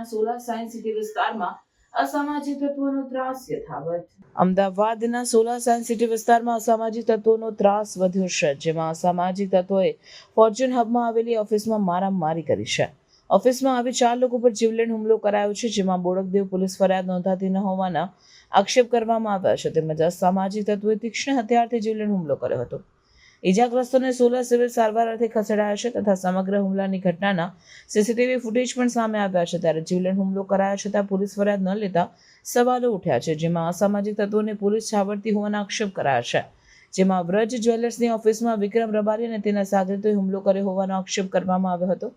અમદાવાદના Sola science city વિસ્તારમાં અસામાજિક તત્વોનો ત્રાસ યથાવત. અમદાવાદના સોલા સાયન્સ સિટી વિસ્તારમાં અસામાજિક તત્વોનો ત્રાસ વધ્યો છે, જેમાં અસામાજિક તત્વોએ ફોર્ચ્યુન હબમાં આવેલી ઓફિસમાં મારામારી કરી છે. ઓફિસમાં આવી 4 લોકો પર જીવલેણ હુમલો કરાયો છે, જેમાં બોડકદેવ પોલીસ ફરિયાદ નોંધાતી ન હોવાના આક્ષેપ કરવામાં આવ્યા છે. તેમજ અસામાજિક તત્વોએ તીક્ષ્ણ હથિયારથી જીવલેણ હુમલો કર્યો હતો. ઇજાગ્રસ્તોને સોલા સિવિલ સારવાર અર્થે ખસેડાયા છે તથા સમગ્ર હુમલાની ઘટનાના સીસીટીવી ફૂટેજ પણ સામે આવ્યા છે. ત્યારે જીવલેણ હુમલો કરાયા છતાં પોલીસ ફરિયાદ ન લેતા સવાલો ઉઠ્યા છે, જેમાં અસામાજિક તત્વોને પોલીસ છાવરતી હોવાના આક્ષેપ કરાયા છે. જેમાં વ્રજ જ્વેલર્સની ઓફિસમાં વિક્રમ રબારી અને તેના સાગરીતોએ હુમલો કર્યો હોવાનો આક્ષેપ કરવામાં આવ્યો હતો.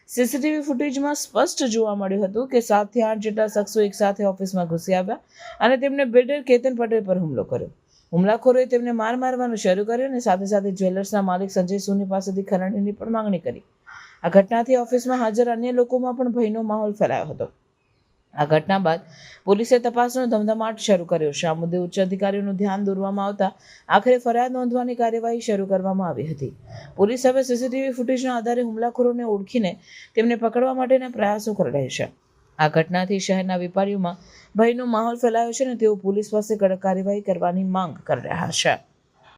સીસીટીવી ફૂટેજમાં સ્પષ્ટ જોવા મળ્યું હતું કે 7 થી 8 જેટલા શખ્સો એકસાથે ઓફિસમાં ઘૂસી આવ્યા અને તેમણે બિલ્ડર કેતન પટેલ પર હુમલો કર્યો. હુમલાખોરોએ તેમને મારવાનું શરૂ કર્યું અને સાથે સાથે જ્વેલર્સના માલિક સંજય સોની પાસેથી ખંડણીની પણ માંગણી કરી. આ ઘટનાથી ઓફિસમાં હાજર અન્ય લોકોમાં પણ ભયનો માહોલ ફેલાયો હતો. આ ઘટના બાદ પોલીસે તપાસનો ધમધમાટ શરૂ કર્યો છે. આ મુદ્દે ઉચ્ચ અધિકારીઓનું ધ્યાન દોરવામાં આવતા આખરે ફરિયાદ નોંધવાની કાર્યવાહી શરૂ કરવામાં આવી હતી. પોલીસ હવે સીસીટીવી ફૂટેજના આધારે હુમલાખોરોને ઓળખીને તેમને પકડવા માટેના પ્રયાસો કરી રહી છે. આ ઘટનાથી શહેરના વેપારીઓમાં ભયનો માહોલ ફેલાયો છે અને તેઓ પોલીસ પાસે કડક કાર્યવાહી કરવાની માંગ કરી રહ્યા છે.